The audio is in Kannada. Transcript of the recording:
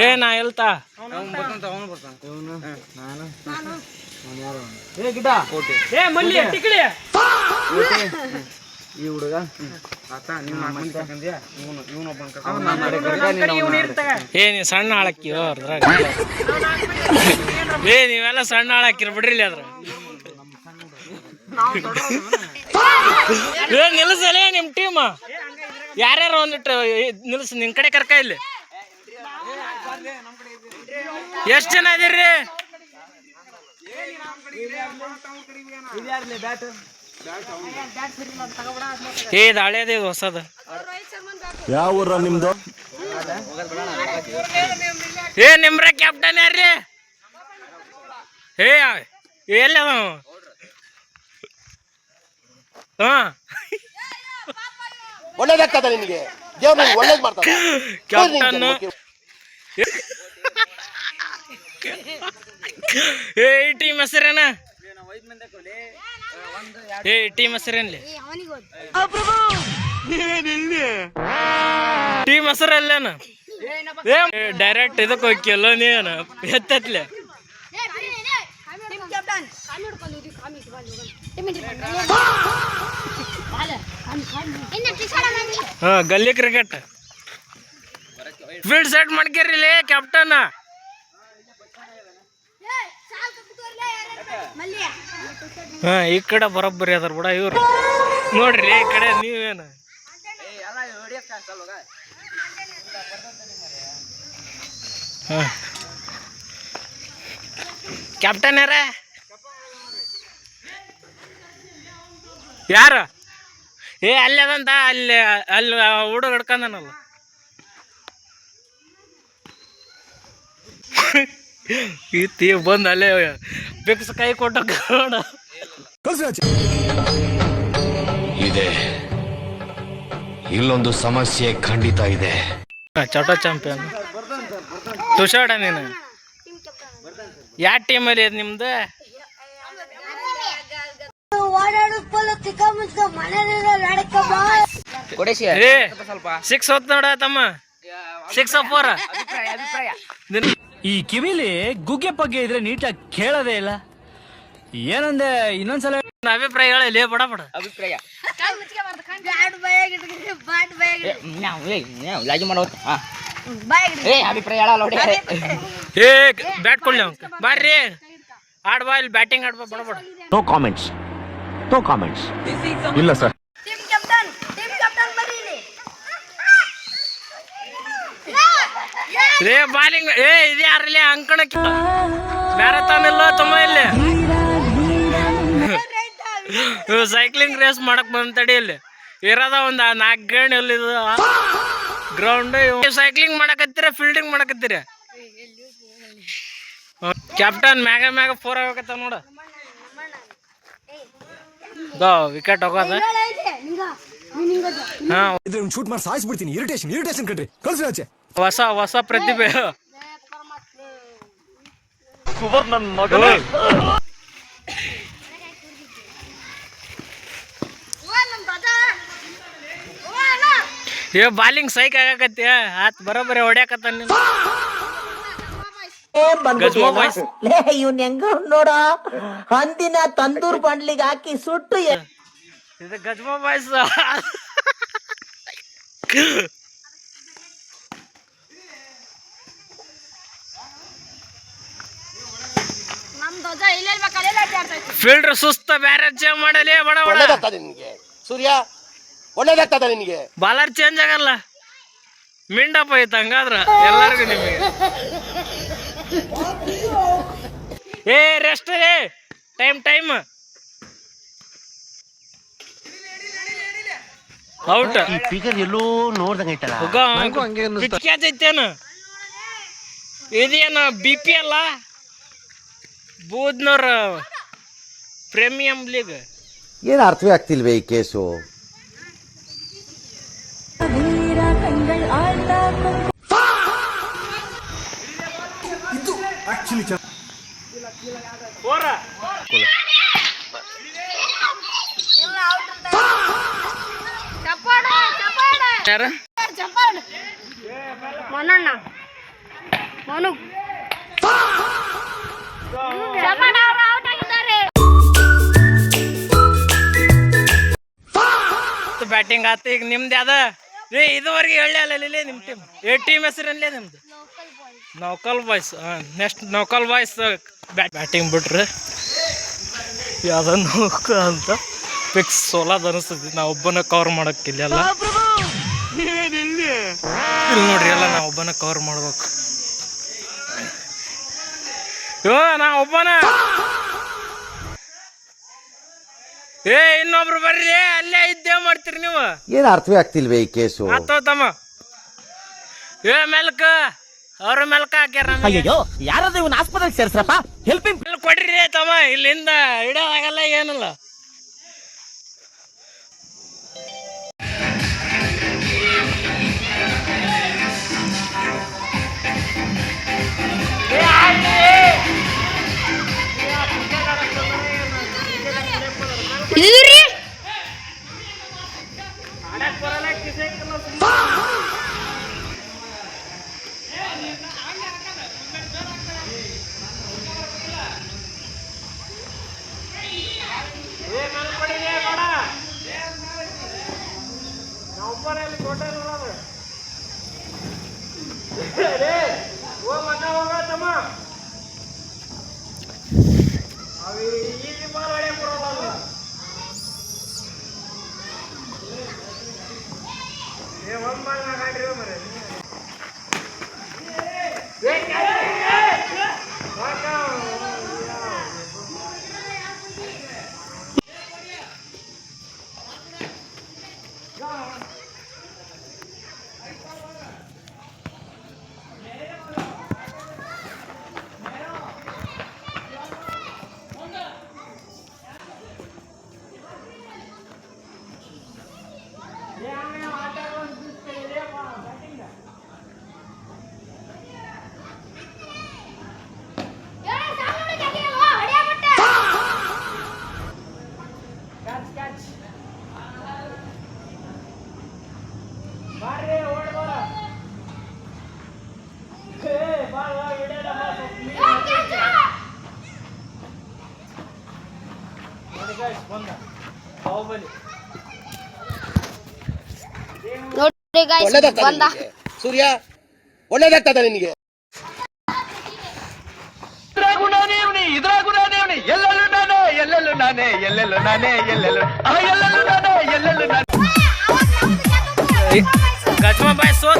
ಏ ನಾ ಹೇಳ್ತಾ ಈ ಹುಡುಗ ಏ ನೀ ಸಣ್ಣ ಹಾಳಕ್ಕಿ ಏ ನೀವೆಲ್ಲ ಸಣ್ಣ ಹಾಳಾಕಿರ ಬಿಡ್ರಿ ಅದ್ರ ನಿಲ್ಸಲೇ ನಿಮ್ ಟೀಮ್ ಯಾರ್ಯಾರು ಒಂದಿಟ್ಟು ನಿಲ್ಸ ನಿನ್ ಕಡೆ ಕರ್ಕ ಇಲ್ಲಿ ಎಷ್ಟ್ ಜನ ಇದೀರ್ರಿ ಇದು ಹಳೇದು ಇದು ಹೊಸದು ಯಾವ ಊರ ನಿಮ್ದು ಏ ನಿಮ್ರ ಕ್ಯಾಪ್ಟನ್ ಯಾರ್ರಿ ಏ ಎಲ್ಲ ಹಾ ಒಳ್ಳೇದಾಗ್ತದ ನಿನಗೆ ದೇವ್ರು ಒಳ್ಳೇದ್ ಮಾಡ್ತಾನೆ ಕ್ಯಾಪ್ಟನ್ ಏ ಟೀಮ್ ಹೆಸರೇನ ಏ ಟೀಮ್ ಹೆಸರೇನ್ಲಿ ಟೀಮ್ ಹೆಸರಲ್ಲೇನ ಡೈರೆಕ್ಟ್ ಇದಕ್ಕೆ ಹೋಗ್ಯಲ್ಲ ನೀನು ಎತ್ತತ್ಲೆ ಹಾ ಗಲ್ಲಿ ಕ್ರಿಕೆಟ್ ಫೀಲ್ಡ್ ಸೆಟ್ ಮಾಡ್ಕೇರಿಲಿ ಕ್ಯಾಪ್ಟನ್ ಹಾ ಈ ಕಡೆ ಬರೋಬ್ಬರಿ ಅದಾರ ಬಿಡ ಇವ್ರು ನೋಡ್ರಿ ಈ ಕಡೆ ನೀವೇನು ಕ್ಯಾಪ್ಟನ್ ಯಾರ ಏ ಅಲ್ಲಿ ಅದಂತ ಅಲ್ಲಿ ಅಲ್ಲಿ ಹುಡುಗ ಹಿಡ್ಕೊಂಡನಲ್ಲ ಈತಿ ಬಂದು ಅಲ್ಲೇ ಬಿಕ್ಸ್ ಕೈ ಕೊಟ್ಟ ಇದೆ ಇಲ್ಲೊಂದು ಸಮಸ್ಯೆ ಖಂಡಿತ ಇದೆ. ಚಟೋ ಚಾಂಪಿಯನ್ ತುಷಾಡ ನೀನು ಯಾವ ಟೀಮಲ್ಲಿ ಇದೆ ನಿಮ್ದು? ಸಿಕ್ಸ್ ಹೊತ್ತು ನೋಡ ತಮ್ಮ 6 or 4 ಈ ಕಿವಿಲಿ ಗುಗ್ಗೆ ಪಗ್ಗೆ ಇದ್ರೆ ನೀಟಾಗಿ ಕೇಳೋದೇ ಇಲ್ಲ. ಏನಂದೆ ಇನ್ನೊಂದ್ಸಲ ಅಭಿಪ್ರಾಯ ಹೇಳಿ ಬಡ ಬಡ ಅಭಿಪ್ರಾಯ ಏ ಬ್ಯಾಟ್ ಕೊಡ್ಲಿ ಬಾರ್ರಿ ಆಡ್ ಬಾ ಇಲ್ಲಿ ಬ್ಯಾಟಿಂಗ್ ಆಡ್ಬಾ ಬಡ ಬಡ. ನೋ ಕಾಮೆಂಟ್ಸ್ ಇಲ್ಲ ಸರ್. ರೇ ಬಾಲಿಂಗ್ ಏ ಇದು ಯಾರಲ್ಲಿ ಅಂಕಣಕ್ಕೆ ಮ್ಯಾರಥಾನ್ ಇಲ್ಲ ತುಂಬ ಇಲ್ಲಿ ಸೈಕ್ಲಿಂಗ್ ರೇಸ್ ಮಾಡಕ್ ಬಂತಡಿ ಇಲ್ಲಿ ಇರೋದ ಒಂದ್ 4 ಗಂಟೆ ಎಲ್ಲಿ ಗ್ರೌಂಡ್ ಸೈಕ್ಲಿಂಗ್ ಮಾಡಕತ್ತೀರ ಫೀಲ್ಡಿಂಗ್ ಮಾಡಕತ್ತೀರ. ಕ್ಯಾಪ್ಟನ್ ಮ್ಯಾಗ 4 ಆಗಕತ್ತ ನೋಡ ವಿಕೆಟ್ ಹೋಗೋದ. ಹಾ ಶೂಟ್ ಮಾಡಿ ಸಾಯಿಸ್ಬಿಡ್ತೀನಿ. ಇರಿಟೇಷನ್ ಕಣ್ರಿ ಕಳ್ಸಿ ಆಚೆ. ಹೊಸ ಪ್ರತಿಭೆ ನನ್ನ ಮಗನ ಏ ಬಾಲಿಂಗ್ ಸೈಕ್ ಆಗಕತ್ತಿ ಆತ್ ಬರೋಬ್ಬರಿ ಹೊಡ್ಯಾಕತ್ತ ಇವ್ನ ಹೆಂಗ ನೋಡ ಹಂದಿನ ತಂದೂರ್ ಬಂಡ್ಲಿಗೆ ಹಾಕಿ ಸುಟ್ಟು ಇದು ಗಜ್ಮಾ ಬಾಯ್ಸ್. ಫೀಲ್ಡರ್ ಸುಸ್ತ ಬ್ಯಾರೆ ಚೇಂಜ್ ಮಾಡಲಿ ಬಡ ಬಡ. ನಿನ್ಗೆ ಸೂರ್ಯ ಒಳ್ಳೇದಾಗ್ತದ ನಿನ್ಗೆ. ಬಾಲರ್ ಚೇಂಜ್ ಆಗಲ್ಲ ಮಿಂಡಪ್ಪ ಐತ ಹಂಗಾದ್ರ ಎಲ್ಲರಿಗೂ ನಿಮಗೆ. ಏ ರೆಸ್ಟ್ ರೇ ಟೈಮ್ ಔಟ್. ಫಿಗರ್ ಎಲ್ಲೋ ನೋಡ್ದಂಗೈತಲ್ಲ. ಕ್ಯಾಚ್ ಐತೇನು ಇದೇನು BP ಅಲ್ಲ ಬೂದ್ನವ್ರ ಪ್ರೀಮಿಯಂ ಲೀಗ್. ಏನು ಅರ್ಥವೇ ಆಗ್ತಿಲ್ವೇ ಈ ಕೇಸು. ಮನು ಶಮನ್ ಅವರು ಔಟ್ ಆಗಿದ್ದಾರೆ. ಬ್ಯಾಟಿಂಗ್ ಆತ. ಈಗ ನಿಮ್ದು ಯಾವ್ದ ರೀ ಇದುವರೆಗೆ ಹೇಳಿ ಅಲ್ಲ ನಿಮ್ಮ ಟೀಮ್ ಟೀಮ್ ಹೆಸರಲ್ಲೇ ನಿಮ್ದು ನೌಕಲ್ ಬಾಯ್ಸ್. ನೆಕ್ಸ್ಟ್ ನೌಕಲ್ ಬಾಯ್ಸ್ ಬ್ಯಾಟಿಂಗ್ ಬಿಟ್ರೆ ಯಾವ್ದ ನೌಕ ಅಂತ ಫಿಕ್ಸ್ ಸೋಲಾದ ಅನಿಸ್ತದೆ. ನಾ ಒಬ್ಬನ ಕವರ್ ಮಾಡೋಕ್ಕಿಲ್ಲ ಎಲ್ಲ ಇಲ್ಲಿ ನೋಡ್ರಿ, ಎಲ್ಲ ನಾ ಒಬ್ಬನ ಕವರ್ ಮಾಡ್ಬೇಕು. ನಾ ಒಬ್ಬನ ಇನ್ನೊಬ್ರು ಬರ್ರಿ, ಅಲ್ಲೇ ಇದ್ದೇ ಮಾಡ್ತೀರಿ ನೀವು. ಏನ್ ಅರ್ಥವೇ ಆಗ್ತಿಲ್ವೇ ಈ ಕೇಸು? ಆತಮ್ಮ ಮೆಲ್ಕ ಅವ್ರ ಮೆಲ್ಕ ಹಾಕ್ಯಾರ. ಅಯ್ಯೋ ಯಾರಾದ್ರೂ ಇವನ್ ಆಸ್ಪತ್ರೆಗೆ ಸೇರ್ಸ್ರಪ್ಪ, ಹೆಲ್ಪ್ ಇಲ್ಲಿ ಕೊಡ್ರಿ ತಮ್ಮ, ಇಲ್ಲಿಂದ ಹಿಡಿಯೋದಾಗಲ್ಲ ಏನಿಲ್ಲ. ಇದ್ರಿ ನೋಡಿ guys, ಒಳ್ಳೇದಾಗ್ತದೆ ಬಂದ ನಿನಗೆ ಸೂರ್ಯ, ಒಳ್ಳೇದಾಗ್ತದೆ ನಿನಗೆ. ಗಜ್ಮ ಬಾಯ್ಸು